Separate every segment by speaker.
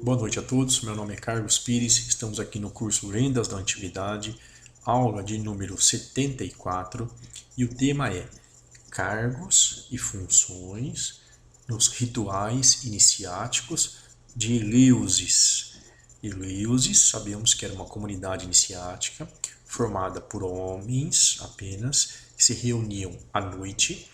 Speaker 1: Boa noite a todos, meu nome é Carlos Pires, estamos aqui no curso Lendas da Antiguidade, aula de número 74, e o tema é Cargos e Funções nos Rituais Iniciáticos de Eleusis. Eleusis, sabemos que era uma comunidade iniciática formada por homens apenas, que se reuniam à noite.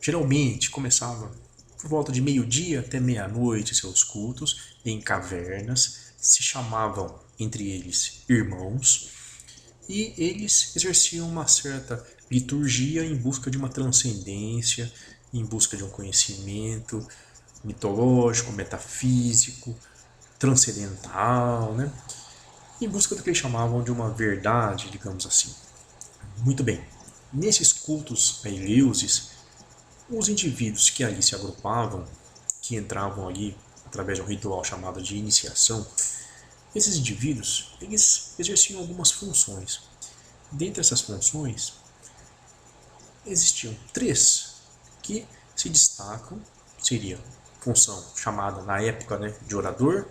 Speaker 1: Geralmente começava por volta de meio-dia até meia-noite seus cultos em cavernas, se chamavam entre eles irmãos, e eles exerciam uma certa liturgia em busca de uma transcendência, em busca de um conhecimento mitológico, metafísico, transcendental, né? Em busca do que eles chamavam de uma verdade, digamos assim. Muito bem, nesses cultos a Eleusis, os indivíduos que ali se agrupavam, que entravam ali através de um ritual chamado de iniciação, esses indivíduos eles exerciam algumas funções. Dentre essas funções, existiam três que se destacam, seria função chamada na época, né, de orador,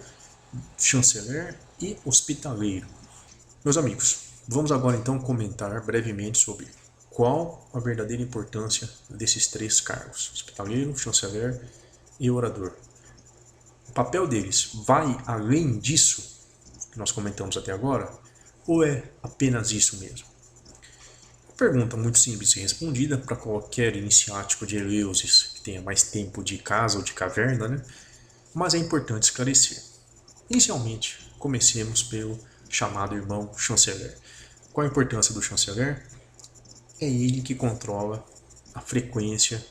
Speaker 1: chanceler e hospitaleiro. Meus amigos, vamos agora então comentar brevemente sobre qual a verdadeira importância desses três cargos: hospitaleiro, chanceler e orador. O papel deles vai além disso que nós comentamos até agora, ou é apenas isso mesmo? Pergunta muito simples e respondida para qualquer iniciático de Eleusis que tenha mais tempo de casa ou de caverna, né? Mas é importante esclarecer. Inicialmente, comecemos pelo chamado irmão chanceler. Qual a importância do chanceler? É ele que controla a frequência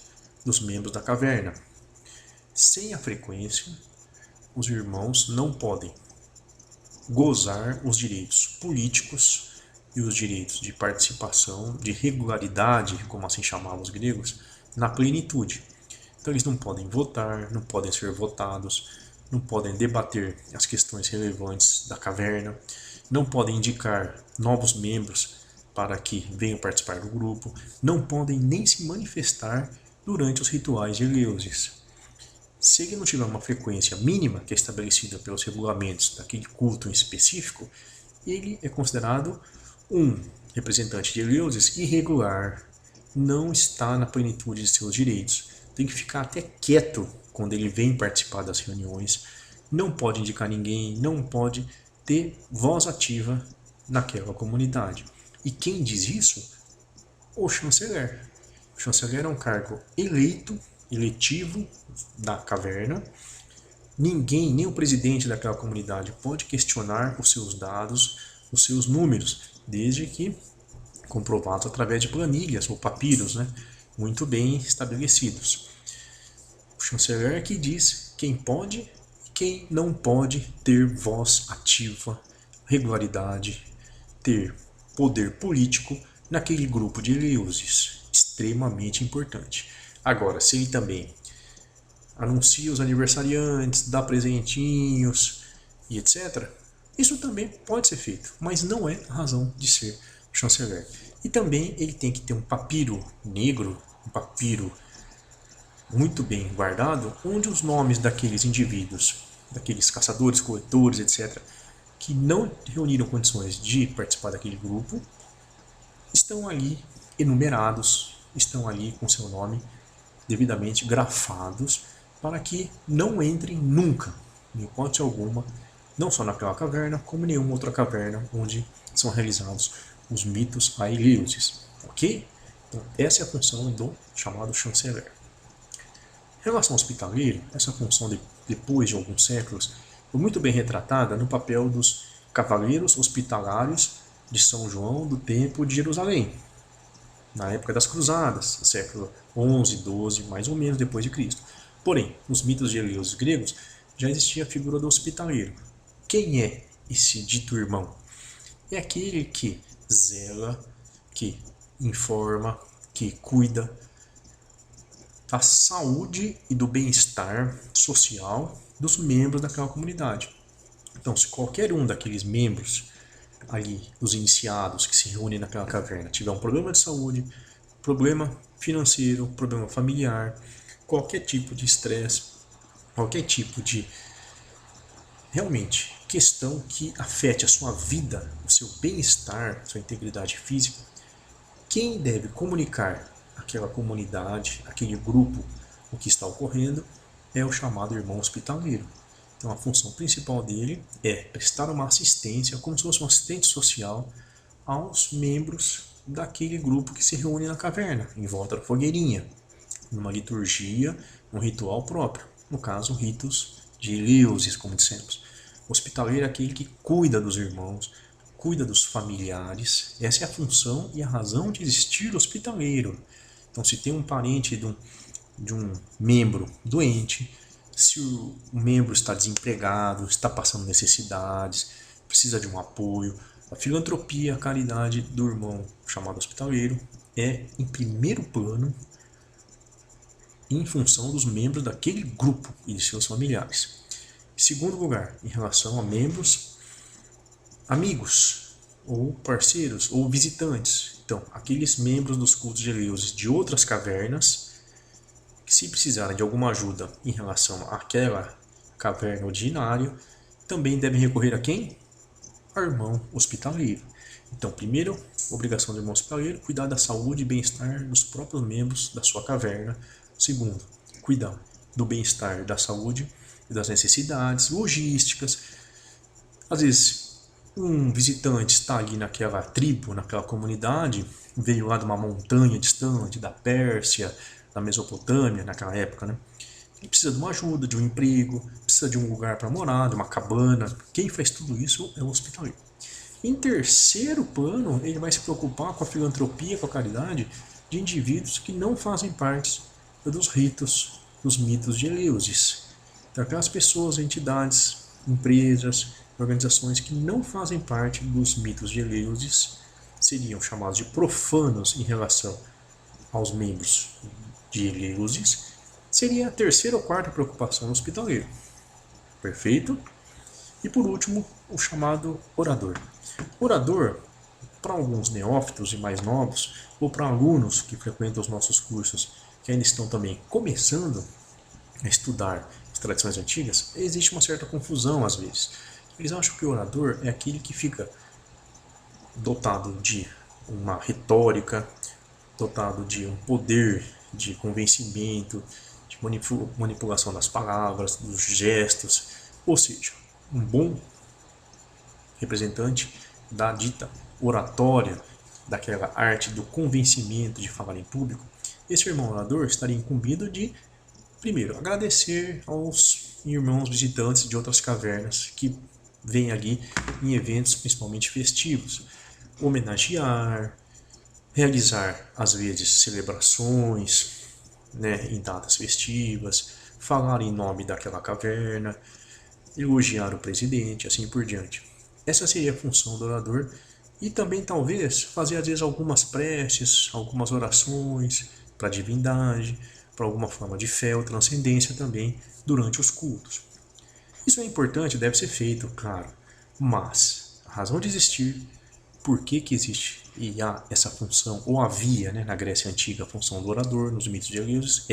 Speaker 1: dos membros da caverna. Sem a frequência, os irmãos não podem gozar os direitos políticos e os direitos de participação, de regularidade, como assim chamavam os gregos, na plenitude. Então eles não podem votar, não podem ser votados, não podem debater as questões relevantes da caverna, não podem indicar novos membros para que venham participar do grupo, não podem nem se manifestar durante os rituais de Eleusis. Se ele não tiver uma frequência mínima, que é estabelecida pelos regulamentos daquele culto em específico, ele é considerado um representante de Eleusis irregular, não está na plenitude de seus direitos, tem que ficar até quieto quando ele vem participar das reuniões, não pode indicar ninguém, não pode ter voz ativa naquela comunidade. E quem diz isso? O chanceler. O chanceler é um cargo eletivo da caverna. Ninguém, nem o presidente daquela comunidade, pode questionar os seus dados, os seus números, desde que comprovados através de planilhas ou papiros, né, muito bem estabelecidos. O chanceler é que diz quem pode e quem não pode ter voz ativa, regularidade, ter poder político naquele grupo de Eleusis, extremamente importante. Agora, se ele também anuncia os aniversariantes, dá presentinhos e etc., isso também pode ser feito, mas não é a razão de ser chanceler. E também ele tem que ter um papiro negro, um papiro muito bem guardado, onde os nomes daqueles indivíduos, daqueles caçadores, coletores, etc., que não reuniram condições de participar daquele grupo, estão ali enumerados, estão ali com seu nome devidamente grafados, para que não entrem nunca, em hipótese alguma, não só naquela caverna, como em nenhuma outra caverna onde são realizados os mitos a Eleusis. Ok? Então, essa é a função do chamado chanceler. Em relação ao hospitaleiro, essa função, depois de alguns séculos, foi muito bem retratada no papel dos cavaleiros hospitalários de São João do Templo de Jerusalém, na época das Cruzadas, século 11, 12, mais ou menos depois de Cristo. Porém, nos mitos de Eleusis gregos já existia a figura do hospitaleiro. Quem é esse dito irmão? É aquele que zela, que informa, que cuida da saúde e do bem-estar social dos membros daquela comunidade. Então, se qualquer um daqueles membros ali, os iniciados que se reúnem naquela caverna, tiver um problema de saúde, problema financeiro, problema familiar, qualquer tipo de estresse, qualquer tipo de realmente questão que afete a sua vida, o seu bem-estar, sua integridade física, quem deve comunicar àquela comunidade, aquele grupo, o que está ocorrendo, é o chamado irmão hospitaleiro. Então a função principal dele é prestar uma assistência, como se fosse um assistente social, aos membros daquele grupo que se reúne na caverna, em volta da fogueirinha, numa liturgia, um ritual próprio. No caso, ritos de Eleusis, como dissemos. O hospitaleiro é aquele que cuida dos irmãos, cuida dos familiares. Essa é a função e a razão de existir o hospitaleiro. Então, se tem um parente de um membro doente, se o membro está desempregado, está passando necessidades, precisa de um apoio, a filantropia, a caridade do irmão chamado hospitaleiro é em primeiro plano em função dos membros daquele grupo e de seus familiares. Em segundo lugar, em relação a membros amigos, ou parceiros, ou visitantes. Então, aqueles membros dos cultos de Eleusis de outras cavernas, que se precisarem de alguma ajuda em relação àquela caverna ordinária, também devem recorrer a quem? Ao irmão hospitaleiro. Então, primeiro, obrigação do irmão hospitaleiro, cuidar da saúde e bem-estar dos próprios membros da sua caverna. Segundo, cuidar do bem-estar, da saúde e das necessidades logísticas. Às vezes, um visitante está ali naquela tribo, naquela comunidade, veio lá de uma montanha distante, da Pérsia, da Mesopotâmia, naquela época, né? Ele precisa de uma ajuda, de um emprego, precisa de um lugar para morar, de uma cabana. Quem faz tudo isso é o hospitaleiro. Em terceiro plano, ele vai se preocupar com a filantropia, com a caridade de indivíduos que não fazem parte dos ritos, dos mitos de Eleusis. Então, aquelas pessoas, entidades, empresas, organizações que não fazem parte dos mitos de Eleusis seriam chamados de profanos em relação aos membros de Eleusis. Seria a terceira ou quarta preocupação do hospitaleiro. Perfeito? E por último, o chamado orador. Orador, para alguns neófitos e mais novos, ou para alunos que frequentam os nossos cursos, que ainda estão também começando a estudar as tradições antigas, existe uma certa confusão às vezes. Eles acham que o orador é aquele que fica dotado de uma retórica, dotado de um poder de convencimento, de manipulação das palavras, dos gestos, ou seja, um bom representante da dita oratória, daquela arte do convencimento de falar em público. Esse irmão orador estaria incumbido de, primeiro, agradecer aos irmãos visitantes de outras cavernas que vêm ali em eventos principalmente festivos, homenagear, realizar às vezes celebrações, né, em datas festivas, falar em nome daquela caverna, elogiar o presidente, assim por diante. Essa seria a função do orador e também talvez fazer às vezes algumas preces, algumas orações para a divindade, para alguma forma de fé ou transcendência também durante os cultos. Isso é importante, deve ser feito, claro, mas a razão de existir, por que existe e há essa função, ou havia, né, na Grécia Antiga a função do orador, nos mitos de Eleusis,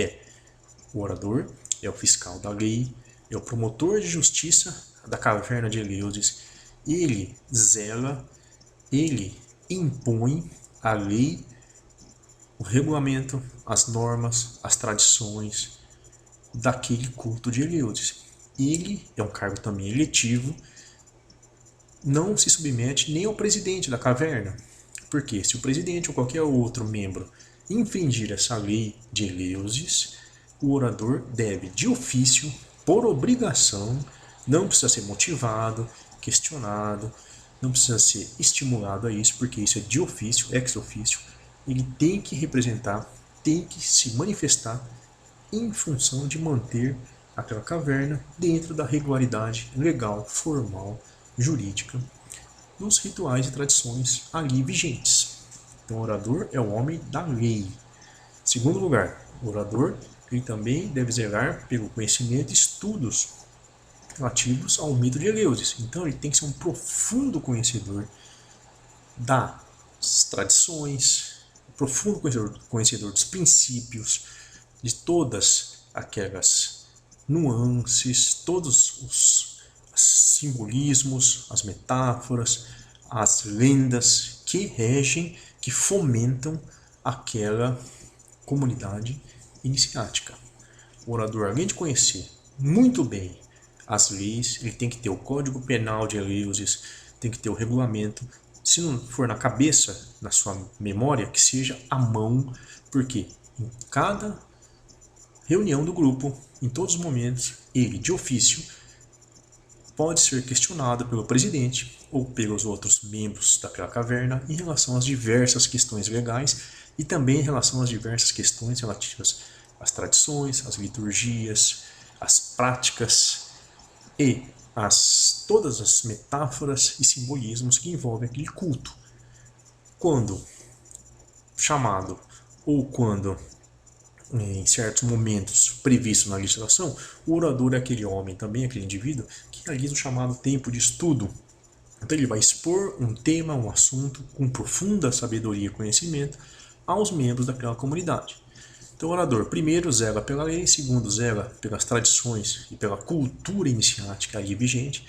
Speaker 1: o orador é o fiscal da lei, é o promotor de justiça da caverna de Eleusis, ele zela, ele impõe a lei, o regulamento, as normas, as tradições daquele culto de Eleusis. Ele é um cargo também eletivo, não se submete nem ao presidente da caverna, porque se o presidente ou qualquer outro membro infringir essa lei de Eleusis, o orador deve, de ofício, por obrigação, não precisa ser motivado, questionado, não precisa ser estimulado a isso, porque isso é de ofício, ex ofício, ele tem que representar, tem que se manifestar em função de manter aquela caverna dentro da regularidade legal, formal, jurídica, dos rituais e tradições ali vigentes. Então, o orador é o homem da lei. Segundo lugar, o orador ele também deve zelar pelo conhecimento e estudos relativos ao mito de Eleusis. Então, ele tem que ser um profundo conhecedor das tradições, um profundo conhecedor dos princípios, de todas aquelas nuances, todas as simbolismos, as metáforas, as lendas que regem, que fomentam aquela comunidade iniciática. O orador, além de conhecer muito bem as leis, ele tem que ter o Código Penal de Eleusis, tem que ter o regulamento. Se não for na cabeça, na sua memória, que seja à mão, porque em cada reunião do grupo, em todos os momentos, ele, de ofício, pode ser questionado pelo presidente ou pelos outros membros daquela caverna em relação às diversas questões legais e também em relação às diversas questões relativas às tradições, às liturgias, às práticas e todas as metáforas e simbolismos que envolvem aquele culto. Quando chamado ou quando em certos momentos previstos na legislação, o orador é aquele homem também, aquele indivíduo, que realiza o chamado tempo de estudo. Então ele vai expor um tema, um assunto com profunda sabedoria e conhecimento aos membros daquela comunidade. Então o orador, primeiro, zela pela lei, segundo, zela pelas tradições e pela cultura iniciática ali vigente.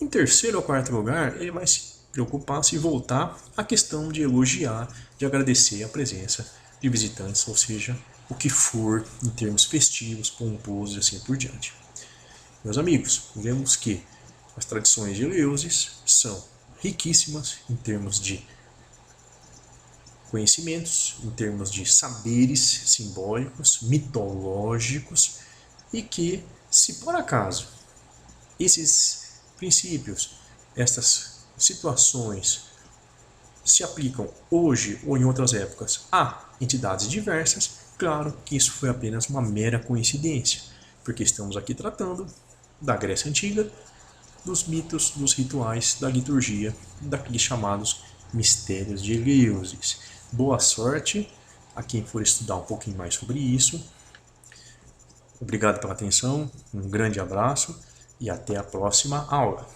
Speaker 1: Em terceiro ou quarto lugar, ele vai se preocupar se voltar à questão de elogiar, de agradecer a presença de visitantes, ou seja, o que for em termos festivos, pomposos e assim por diante. Meus amigos, vemos que as tradições de Eleusis são riquíssimas em termos de conhecimentos, em termos de saberes simbólicos, mitológicos, e que, se por acaso esses princípios, estas situações se aplicam hoje ou em outras épocas a entidades diversas, claro que isso foi apenas uma mera coincidência, porque estamos aqui tratando da Grécia Antiga, dos mitos, dos rituais, da liturgia, daqueles chamados mistérios de Eleusis. Boa sorte a quem for estudar um pouquinho mais sobre isso. Obrigado pela atenção, um grande abraço e até a próxima aula.